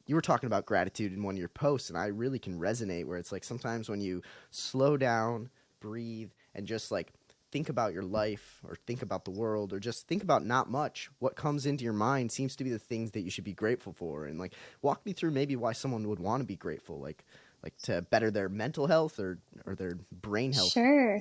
you were talking about gratitude in one of your posts, and I really can resonate where it's like sometimes when you slow down, breathe, and just like think about your life or think about the world or just think about not much, what comes into your mind seems to be the things that you should be grateful for. And like walk me through maybe why someone would want to be grateful, like to better their mental health or their brain health. Sure.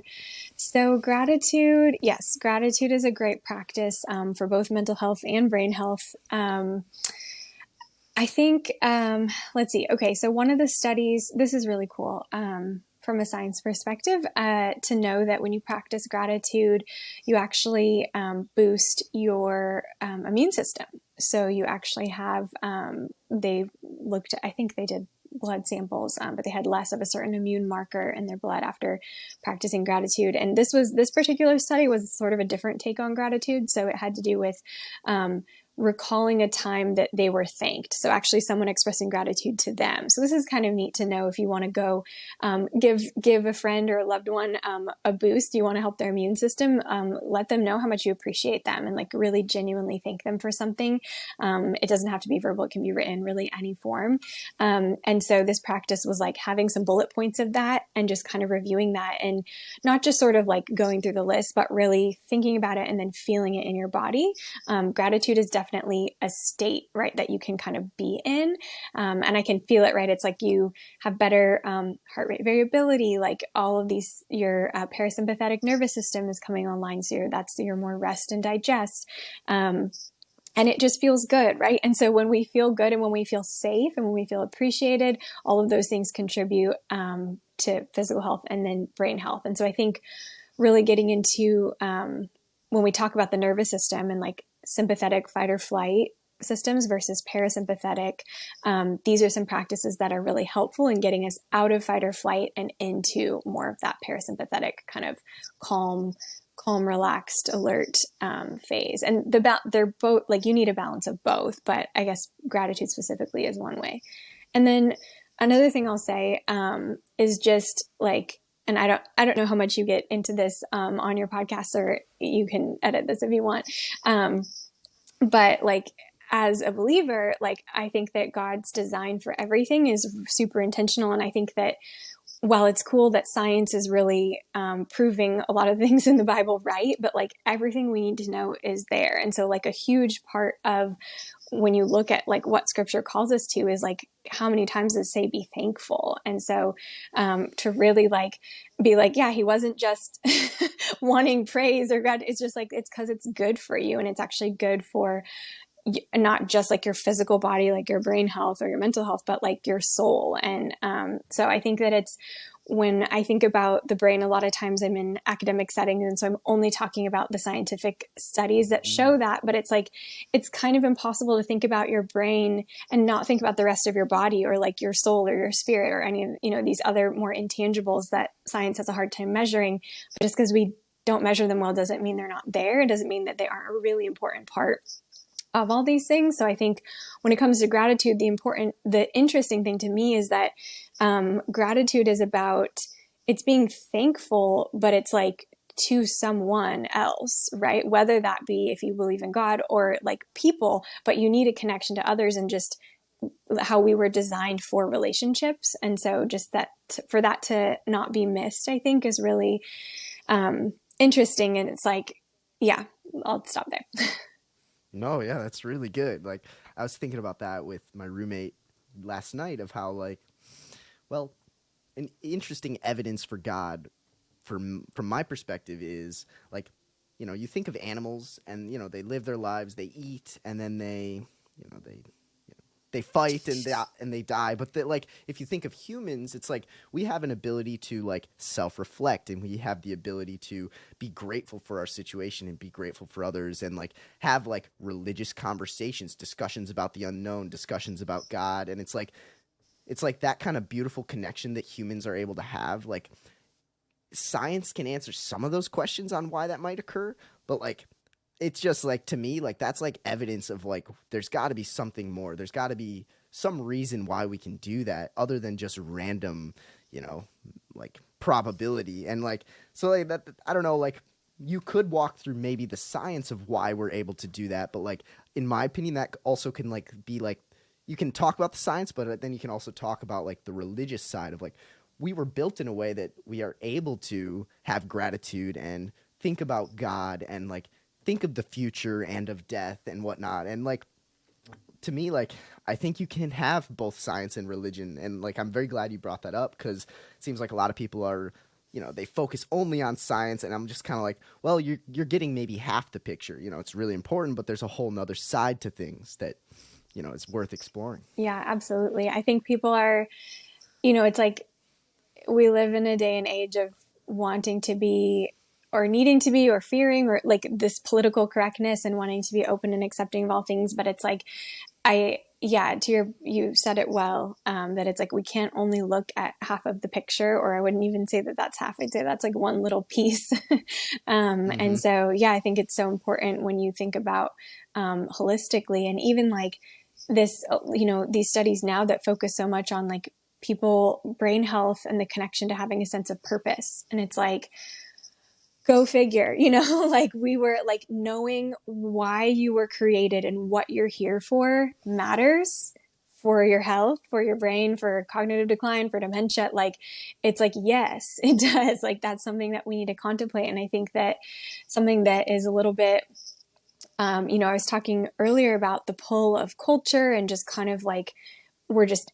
So gratitude, yes, gratitude is a great practice for both mental health and brain health. I think, let's see. Okay, so one of the studies, this is really cool from a science perspective, to know that when you practice gratitude, you actually boost your immune system. So you actually have, they looked, I think they did blood samples, but they had less of a certain immune marker in their blood after practicing gratitude. And this particular study was sort of a different take on gratitude. So it had to do with recalling a time that they were thanked. So actually someone expressing gratitude to them. So this is kind of neat to know if you want to go give a friend or a loved one a boost, you want to help their immune system, let them know how much you appreciate them and like really genuinely thank them for something. It doesn't have to be verbal. It can be written, really any form. And so this practice was like having some bullet points of that and just kind of reviewing that and not just sort of like going through the list, but really thinking about it and then feeling it in your body. Gratitude is definitely a state, right, that you can kind of be in. And I can feel it, right? It's like you have better heart rate variability, like all of these, your parasympathetic nervous system is coming online. So that's your more rest and digest. And it just feels good, right? And so when we feel good and when we feel safe and when we feel appreciated, all of those things contribute to physical health and then brain health. And so I think really getting into when we talk about the nervous system and like sympathetic fight or flight systems versus parasympathetic, these are some practices that are really helpful in getting us out of fight or flight and into more of that parasympathetic kind of calm, relaxed, alert phase. And they're both like you need a balance of both, but I guess gratitude specifically is one way. And then another thing I'll say is just like, and I don't know how much you get into this on your podcast, or you can edit this if you want. But like as a believer, like I think that God's design for everything is super intentional. And I think that while it's cool that science is really proving a lot of things in the Bible right, but like everything we need to know is there. And so like a huge part of when you look at like what scripture calls us to is like, how many times does it say be thankful? And so to really like be like, yeah, he wasn't just wanting praise or God. It's just like, it's because it's good for you. And it's actually good for not just like your physical body, like your brain health or your mental health, but like your soul. And so I think that it's when I think about the brain, a lot of times I'm in academic settings. And so I'm only talking about the scientific studies that show that, but it's like, it's kind of impossible to think about your brain and not think about the rest of your body or like your soul or your spirit or any of, these other more intangibles that science has a hard time measuring. But just because we don't measure them well doesn't mean they're not there. It doesn't mean that they aren't a really important part of all these things. So I think when it comes to gratitude, the interesting thing to me is that gratitude is about, it's being thankful, but it's like to someone else, right? Whether that be if you believe in God or like people, but you need a connection to others and just how we were designed for relationships. And so just that for that to not be missed, I think is really interesting. And it's like, yeah, I'll stop there. No, yeah, that's really good. Like I was thinking about that with my roommate last night of how like, well, an interesting evidence for God from my perspective is like, you think of animals and they live their lives, they eat, and then they fight and they die. But like if you think of humans, it's like we have an ability to like self-reflect, and we have the ability to be grateful for our situation and be grateful for others, and like have like religious conversations, discussions about the unknown, discussions about God. And it's like that kind of beautiful connection that humans are able to have. Like science can answer some of those questions on why that might occur, but like it's just like, to me, like that's like evidence of like there's got to be something more. There's got to be some reason why we can do that other than just random, like probability. And like so like that, I don't know, like you could walk through maybe the science of why we're able to do that, but like in my opinion that also can like be like you can talk about the science, but then you can also talk about like the religious side of like we were built in a way that we are able to have gratitude and think about God and like think of the future and of death and whatnot. And like to me, like I think you can have both science and religion, and like I'm very glad you brought that up because it seems like a lot of people are, they focus only on science, and I'm just kind of like, well, you're getting maybe half the picture. It's really important, but there's a whole nother side to things that is worth exploring. Yeah, absolutely. I think people are, it's like we live in a day and age of wanting to be or needing to be or fearing or like this political correctness and wanting to be open and accepting of all things. But it's like, you said it well, that it's like we can't only look at half of the picture, or I wouldn't even say that that's half. I'd say that's like one little piece. And so, I think it's so important when you think about holistically, and even like this, these studies now that focus so much on like people brain health and the connection to having a sense of purpose. And it's like, go figure, like we were like knowing why you were created and what you're here for matters for your health, for your brain, for cognitive decline, for dementia. Like, it's like, yes, it does. Like, that's something that we need to contemplate. And I think that something that is a little bit, I was talking earlier about the pull of culture and just kind of like, we're just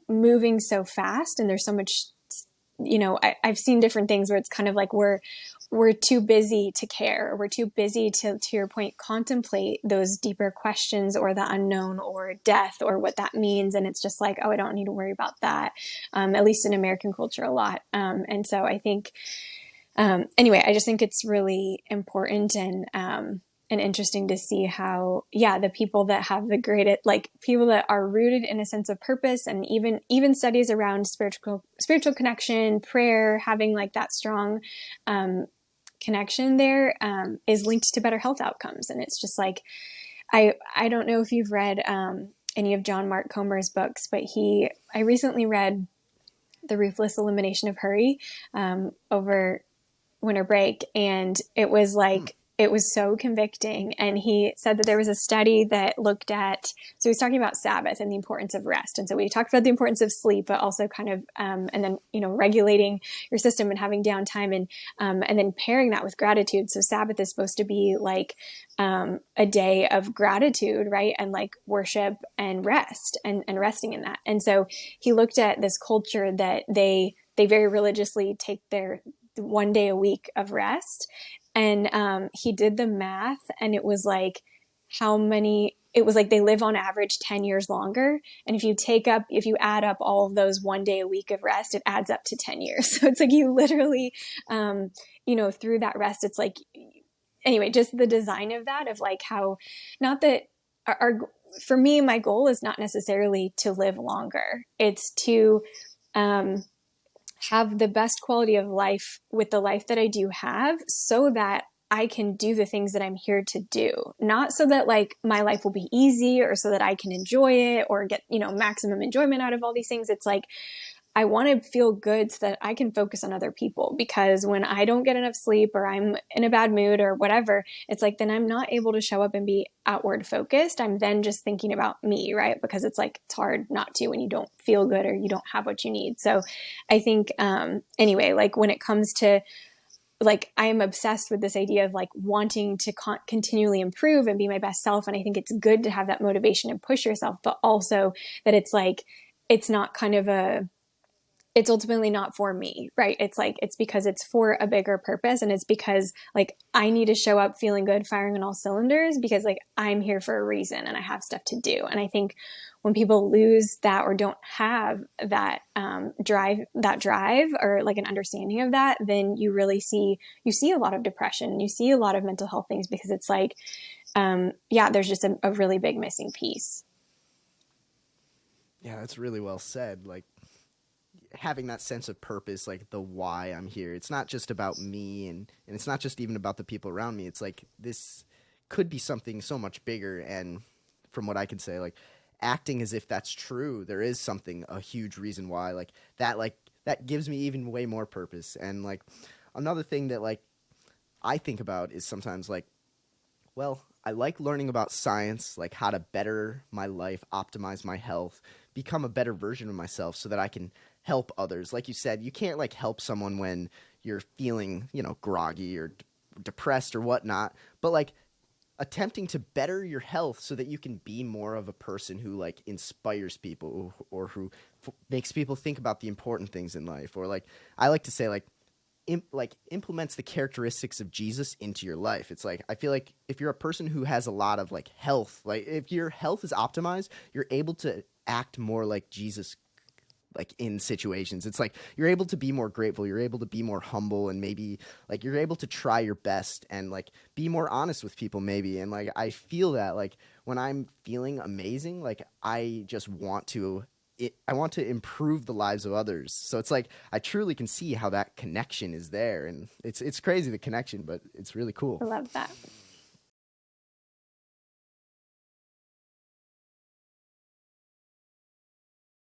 moving so fast and there's so much, I've seen different things where it's kind of like we're too busy to care, or we're too busy to your point, contemplate those deeper questions or the unknown or death or what that means. And it's just like, oh, I don't need to worry about that. At least in American culture a lot. And so I think, anyway, I just think it's really important and interesting to see how, the people that have the greatest, like people that are rooted in a sense of purpose, and even studies around spiritual connection, prayer, having like that strong, connection there, is linked to better health outcomes. And it's just like, I don't know if you've read, any of John Mark Comer's books, but I recently read The Ruthless Elimination of Hurry, over winter break. And it was like, it was so convicting. And he said that there was a study that looked at, so he was talking about Sabbath and the importance of rest. And so we talked about the importance of sleep, but also kind of, and then, regulating your system and having downtime, and then pairing that with gratitude. So Sabbath is supposed to be like, a day of gratitude, right? And like worship and rest and resting in that. And so he looked at this culture that they very religiously take their one day a week of rest. And he did the math, and it was like they live on average 10 years longer. And if you add up all of those one day a week of rest, it adds up to 10 years. So it's like you literally, through that rest, it's like, anyway, just the design of that, of like how, not that for me, my goal is not necessarily to live longer. It's to, have the best quality of life with the life that I do have, so that I can do the things that I'm here to do. Not so that like my life will be easy, or so that I can enjoy it or get, maximum enjoyment out of all these things. It's like, I want to feel good so that I can focus on other people, because when I don't get enough sleep, or I'm in a bad mood or whatever, it's like, then I'm not able to show up and be outward focused. I'm then just thinking about me, right? Because it's like, it's hard not to when you don't feel good or you don't have what you need. So I think, anyway, like when it comes to, like, I am obsessed with this idea of like wanting to continually improve and be my best self. And I think it's good to have that motivation and push yourself, but also that it's like, it's not kind of it's ultimately not for me, right? It's like, it's because it's for a bigger purpose. And it's because like, I need to show up feeling good, firing on all cylinders, because like, I'm here for a reason and I have stuff to do. And I think when people lose that, or don't have that, drive or like an understanding of that, then you see a lot of depression, you see a lot of mental health things, because it's like, there's just a really big missing piece. Yeah, that's really well said. Like, having that sense of purpose, like the why I'm here. It's not just about me, and it's not just even about the people around me. It's like, this could be something so much bigger. And from what I can say, like acting as if that's true, there is a huge reason why, like that gives me even way more purpose. And like another thing that like I think about is sometimes like, Well, I like learning about science, like how to better my life, optimize my health, become a better version of myself so that I can help others. Like you said, you can't like help someone when you're feeling, groggy or depressed or whatnot, but like attempting to better your health so that you can be more of a person who like inspires people or who makes people think about the important things in life, or like I like to say like implements the characteristics of Jesus into your life. It's like I feel like if you're a person who has a lot of like health, like if your health is optimized, you're able to act more like Jesus, like in situations. It's like you're able to be more grateful, you're able to be more humble, and maybe like you're able to try your best and like be more honest with people maybe. And like I feel that like when I'm feeling amazing, like I just want to I want to improve the lives of others. So it's like I truly can see how that connection is there, and it's crazy the connection, but it's really I cool. love that.